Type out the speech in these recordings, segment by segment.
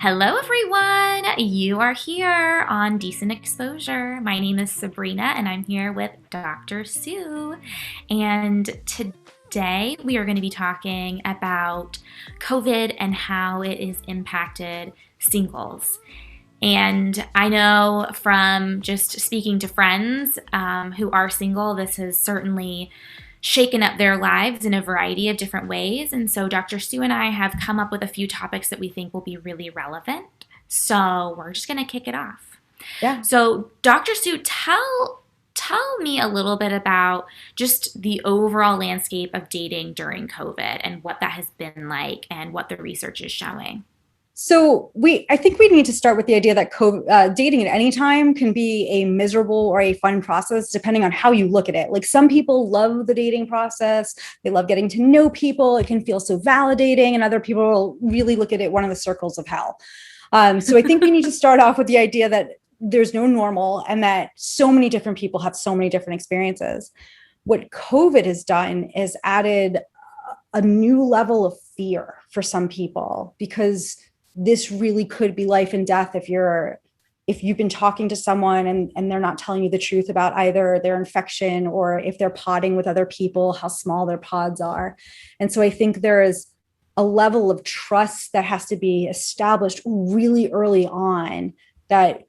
Hello, everyone. You are here on Decent Exposure. My name is Sabrina, and I'm here with Dr. Sue. And today we are going to be talking about COVID and how it has impacted singles. And I know from just speaking to friends who are single, this has certainly shaken up their lives in a variety of different ways. And so Dr. Sue and I have come up with a few topics that we think will be really relevant. So we're just going to kick it off. Yeah. So Dr. Sue, tell me a little bit about just the overall landscape of dating during COVID and what that has been like and what the research is showing. I think we need to start with the idea that dating at any time can be a miserable or a fun process, depending on how you look at it. Like some people love the dating process. They love getting to know people. It can feel so validating, and other people really look at it one of the circles of hell. So I think we need to start off with the idea that there's no normal and that so many different people have so many different experiences. What COVID has done is added a new level of fear for some people, because this really could be life and death if you've been talking to someone and they're not telling you the truth about either their infection or if they're podding with other people, how small their pods are. And so I think there is a level of trust that has to be established really early on, that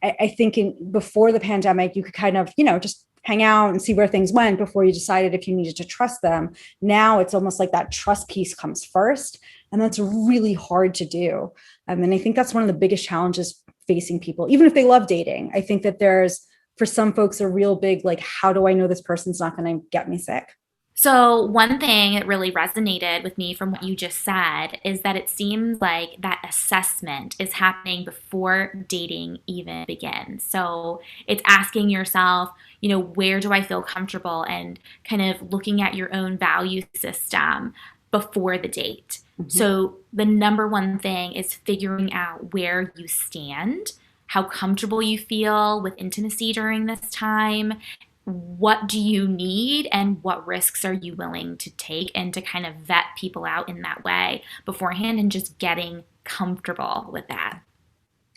I think before the pandemic, you could kind of, just hang out and see where things went before you decided if you needed to trust them. Now it's almost like that trust piece comes first. And that's really hard to do. And I think that's one of the biggest challenges facing people, even if they love dating. I think that there's, for some folks, a real big, like, how do I know this person's not going to get me sick? So, one thing that really resonated with me from what you just said is that it seems like that assessment is happening before dating even begins. So, it's asking yourself, where do I feel comfortable, and kind of looking at your own value system before the date. Mm-hmm. So, the number one thing is figuring out where you stand, how comfortable you feel with intimacy during this time, what do you need and what risks are you willing to take, and to kind of vet people out in that way beforehand and just getting comfortable with that.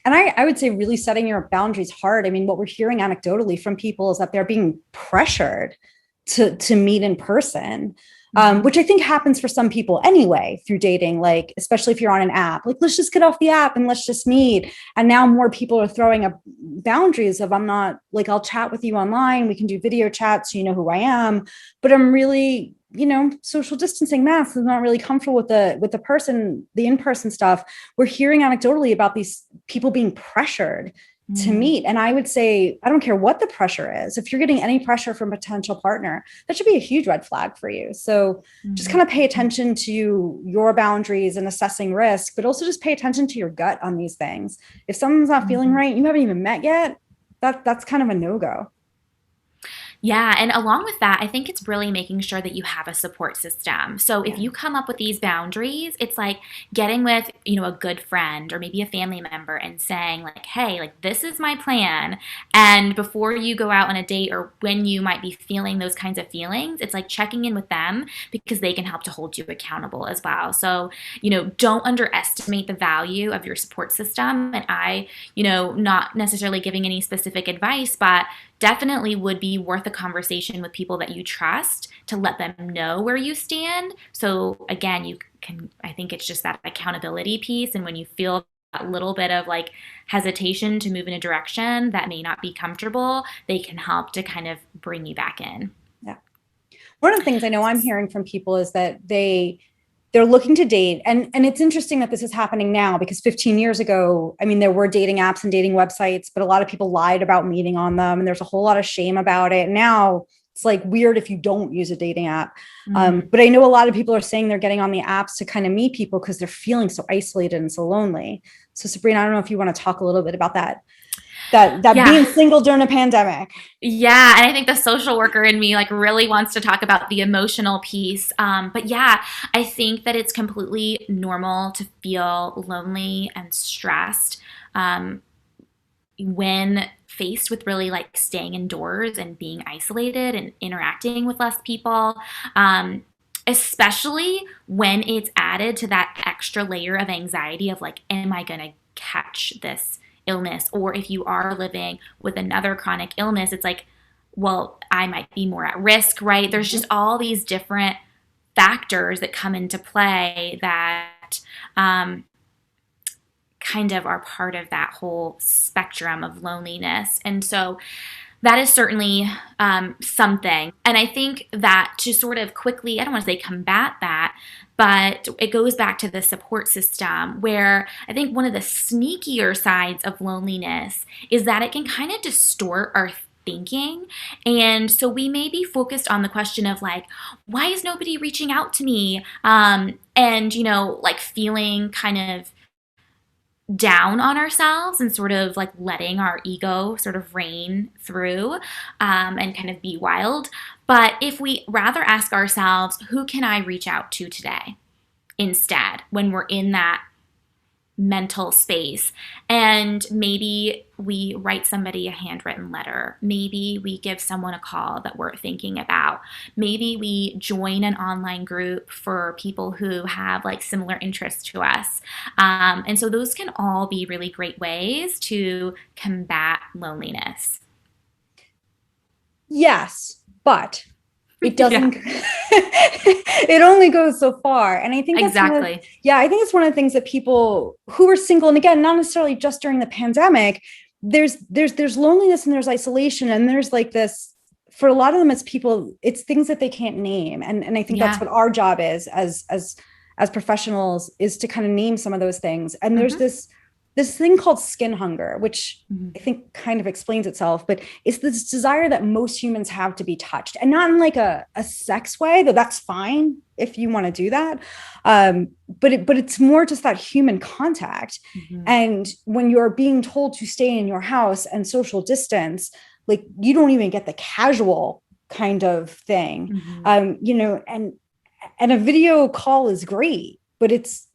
And I would say really setting your boundaries hard. I mean, what we're hearing anecdotally from people is that they're being pressured to meet in person, which I think happens for some people anyway through dating, like, especially if you're on an app, like, let's just get off the app and let's just meet. And now more people are throwing up boundaries of, I'm not, like, I'll chat with you online. We can do video chats so you know who I am, but I'm really, social distancing masks. I'm not really comfortable with the in-person stuff. We're hearing anecdotally about these people being pressured to meet. And I would say, I don't care what the pressure is. If you're getting any pressure from a potential partner, that should be a huge red flag for you. So just kind of pay attention to your boundaries and assessing risk, but also just pay attention to your gut on these things. If someone's not feeling right, you haven't even met yet, that's kind of a no-go. Yeah, and along with that, I think it's really making sure that you have a support system. So if you come up with these boundaries, it's like getting with, a good friend or maybe a family member and saying like, "Hey, like this is my plan." And before you go out on a date or when you might be feeling those kinds of feelings, it's like checking in with them because they can help to hold you accountable as well. So, don't underestimate the value of your support system. And not necessarily giving any specific advice, but definitely would be worth a conversation with people that you trust to let them know where you stand. So again, I think it's just that accountability piece. And when you feel a little bit of like hesitation to move in a direction that may not be comfortable, they can help to kind of bring you back in. Yeah. One of the things I know I'm hearing from people is that they're looking to date. And it's interesting that this is happening now, because 15 years ago, I mean, there were dating apps and dating websites, but a lot of people lied about meeting on them. And there's a whole lot of shame about it. Now it's like weird if you don't use a dating app. But I know a lot of people are saying they're getting on the apps to kind of meet people because they're feeling so isolated and so lonely. So Sabrina, I don't know if you want to talk a little bit about that Yeah. being single during a pandemic. Yeah, and I think the social worker in me like really wants to talk about the emotional piece. But yeah, I think that it's completely normal to feel lonely and stressed when faced with really like staying indoors and being isolated and interacting with less people. especially when it's added to that extra layer of anxiety of like, am I going to catch this illness? Or if you are living with another chronic illness, it's like, well, I might be more at risk, right? There's just all these different factors that come into play that kind of are part of that whole spectrum of loneliness. And so that is certainly something. And I think that to sort of quickly, I don't want to say combat that, but it goes back to the support system where I think one of the sneakier sides of loneliness is that it can kind of distort our thinking. And so we may be focused on the question of like, why is nobody reaching out to me? And, like feeling kind of down on ourselves and sort of like letting our ego sort of reign through and kind of be wild. But if we rather ask ourselves, who can I reach out to today instead when we're in that mental space? And maybe we write somebody a handwritten letter. Maybe we give someone a call that we're thinking about. Maybe we join an online group for people who have like similar interests to us. And so those can all be really great ways to combat loneliness. Yes, but it Yeah, doesn't it only goes so far. And I think exactly. I think it's one of the things that people who are single, and again, not necessarily just during the pandemic, there's loneliness and there's isolation, and there's like this, for a lot of them, it's people, it's things that they can't name. And I think that's Yeah. what our job is as professionals, is to kind of name some of those things. And there's Hmm. this thing called skin hunger, which Hmm. I think kind of explains itself, but it's this desire that most humans have to be touched, and not in like a sex way, though that's fine if you want to do that. But it's more just that human contact. Hmm. And when you're being told to stay in your house and social distance, like you don't even get the casual kind of thing. Hmm. And a video call is great, but it's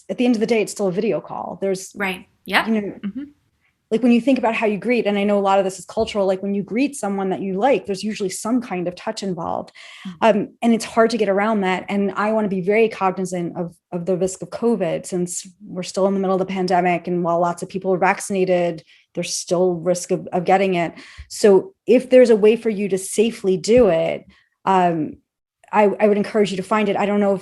at the end of the day, it's still a video call. There's, Right. Yep. you know, Hmm. like when you think about how you greet, and I know a lot of this is cultural, like when you greet someone that you like, there's usually some kind of touch involved. And it's hard to get around that. And I want to be very cognizant of the risk of COVID, since we're still in the middle of the pandemic. And while lots of people are vaccinated, there's still risk of getting it. So if there's a way for you to safely do it, I would encourage you to find it. I don't know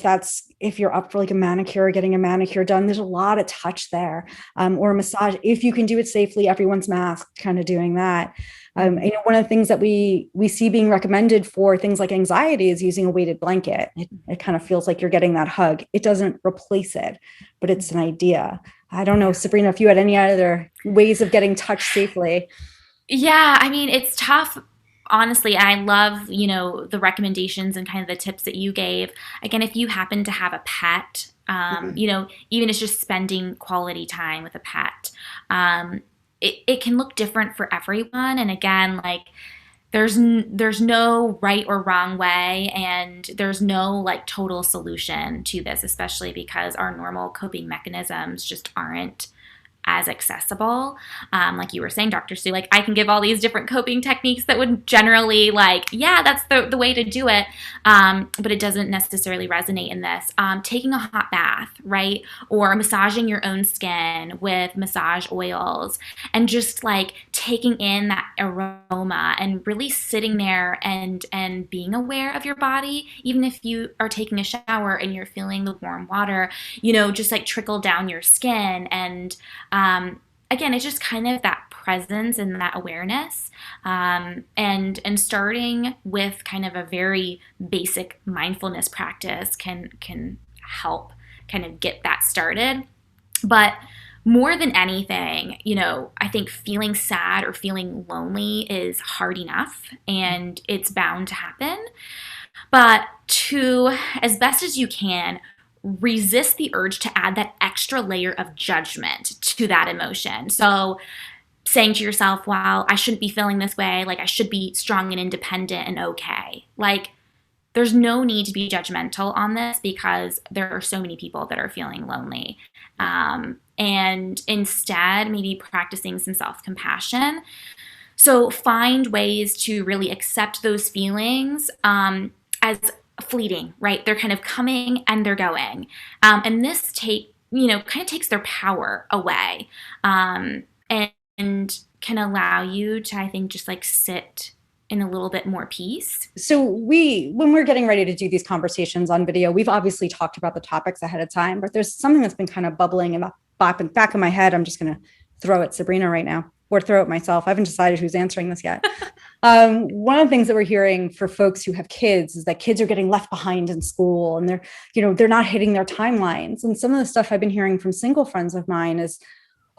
if you're up for like a manicure or getting a manicure done. There's a lot of touch there, or a massage. If you can do it safely, everyone's masked, kind of doing that. One of the things that we see being recommended for things like anxiety is using a weighted blanket. It kind of feels like you're getting that hug. It doesn't replace it, but it's an idea. I don't know, Yeah. Sabrina, if you had any other ways of getting touched safely. Yeah, I mean, it's tough. Honestly, I love, the recommendations and kind of the tips that you gave. Again, if you happen to have a pet, Mhm. even it's just spending quality time with a pet, it can look different for everyone. And again, like there's no right or wrong way, and there's no like total solution to this, especially because our normal coping mechanisms just aren't as accessible. Like you were saying, Dr. Sue, like I can give all these different coping techniques that would generally like, yeah, that's the way to do it. But it doesn't necessarily resonate in this. Taking a hot bath, right? Or massaging your own skin with massage oils and just like taking in that aroma and really sitting there and being aware of your body, even if you are taking a shower and you're feeling the warm water, just like trickle down your skin. And again, it's just kind of that presence and that awareness, and starting with kind of a very basic mindfulness practice can help kind of get that started. But more than anything, I think feeling sad or feeling lonely is hard enough and it's bound to happen. But to, as best as you can, resist the urge to add that extra layer of judgment to that emotion. So saying to yourself, wow, I shouldn't be feeling this way. Like I should be strong and independent and okay. Like there's no need to be judgmental on this because there are so many people that are feeling lonely. And instead, maybe practicing some self compassion. So find ways to really accept those feelings as fleeting, right? They're kind of coming and they're going. And this kind of takes their power away, and can allow you to, I think, just like sit in a little bit more peace. So when we're getting ready to do these conversations on video, we've obviously talked about the topics ahead of time, but there's something that's been kind of bubbling in the back of my head. I'm just going to throw at Sabrina right now, or throw it myself. I haven't decided who's answering this yet. One of the things that we're hearing for folks who have kids is that kids are getting left behind in school, and they're not hitting their timelines. And some of the stuff I've been hearing from single friends of mine is,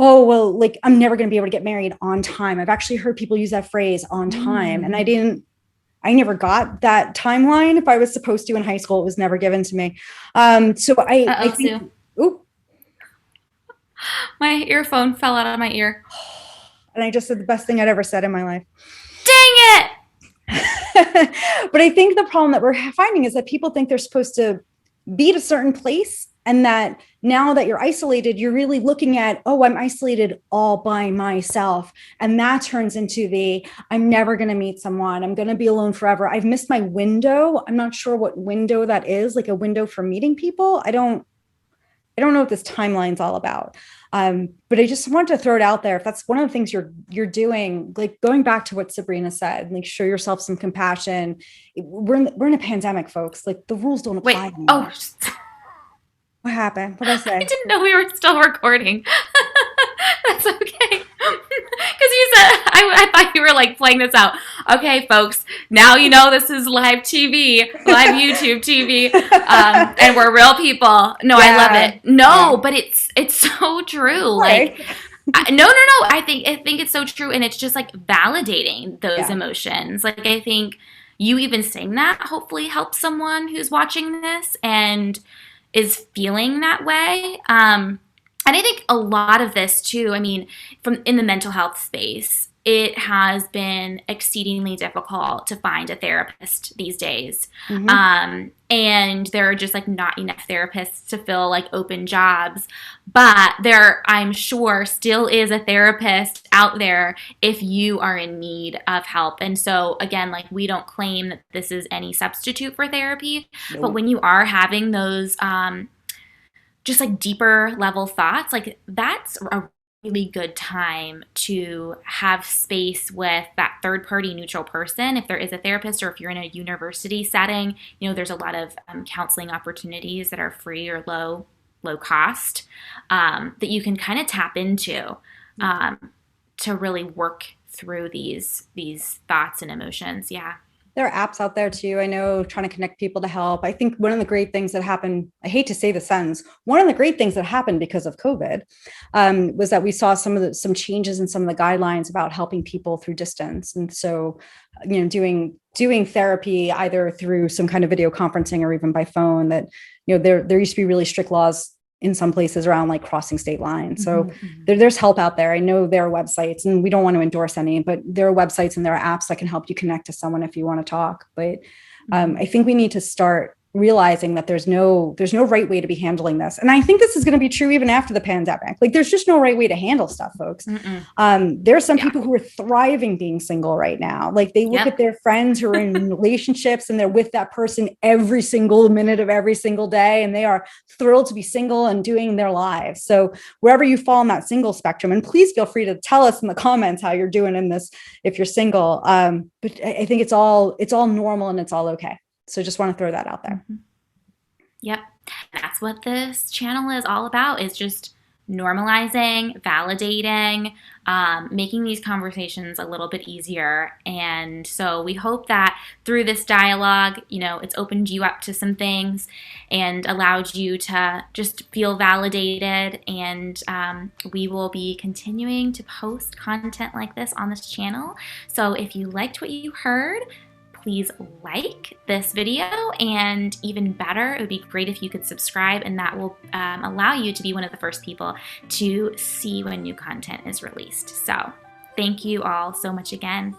oh, well, like, I'm never going to be able to get married on time. I've actually heard people use that phrase, on time. And I never got that timeline. If I was supposed to in high school, it was never given to me. So I think, oop. My earphone fell out of my ear. And I just said the best thing I'd ever said in my life. Dang it! But I think the problem that we're finding is that people think they're supposed to be at a certain place, and that now that you're isolated, you're really looking at, oh, I'm isolated all by myself. And that turns into I'm never going to meet someone. I'm going to be alone forever. I've missed my window. I'm not sure what window that is, like a window for meeting people. I don't know what this timeline's all about. But I just wanted to throw it out there. If that's one of the things you're doing, like going back to what Sabrina said, like show yourself some compassion. We're in a pandemic, folks. Like the rules don't apply. Wait, oh, what happened? What did I say? I didn't know we were still recording. That's okay. Because you said, I thought you were like playing this out. Okay, folks, now you know this is live TV, live YouTube TV, and we're real people. No, yeah. I love it. No, yeah. But it's so true. Right. Like, no. I think it's so true, and it's just like validating those emotions. Like, I think you even saying that hopefully helps someone who's watching this and is feeling that way. And I think a lot of this too, I mean, from in the mental health space, it has been exceedingly difficult to find a therapist these days. Mm-hmm. And there are just like not enough therapists to fill like open jobs. But there, I'm sure, still is a therapist out there if you are in need of help. And so again, like, we don't claim that this is any substitute for therapy. Nope. But when you are having those just like deeper level thoughts, like that's a really good time to have space with that third party neutral person. If there is a therapist, or if you're in a university setting, there's a lot of counseling opportunities that are free or low cost, that you can kind of tap into to really work through these thoughts and emotions. Yeah. There are apps out there too. I know, trying to connect people to help. I think one of the great things that happened, I hate to say the sentence, one of the great things that happened because of COVID was that we saw some changes in some of the guidelines about helping people through distance. And so, doing therapy either through some kind of video conferencing or even by phone, that, there used to be really strict laws in some places around like crossing state lines. So there's help out there. I know there are websites, and we don't want to endorse any, but there are websites and there are apps that can help you connect to someone if you want to talk. But I think we need to start realizing that there's no right way to be handling this. And I think this is going to be true even after the pandemic. Like, there's just no right way to handle stuff, folks. There are some people who are thriving being single right now. Like, they look at their friends who are in relationships, and they're with that person every single minute of every single day, and they are thrilled to be single and doing their lives. So wherever you fall on that single spectrum, and please feel free to tell us in the comments how you're doing in this if you're single. But I think it's all normal and it's all okay. So just want to throw that out there. Yep. That's what this channel is all about, is just normalizing, validating, making these conversations a little bit easier. And so we hope that through this dialogue, it's opened you up to some things and allowed you to just feel validated. And we will be continuing to post content like this on this channel. So if you liked what you heard, please like this video, and even better, it would be great if you could subscribe, and that will allow you to be one of the first people to see when new content is released. So thank you all so much again.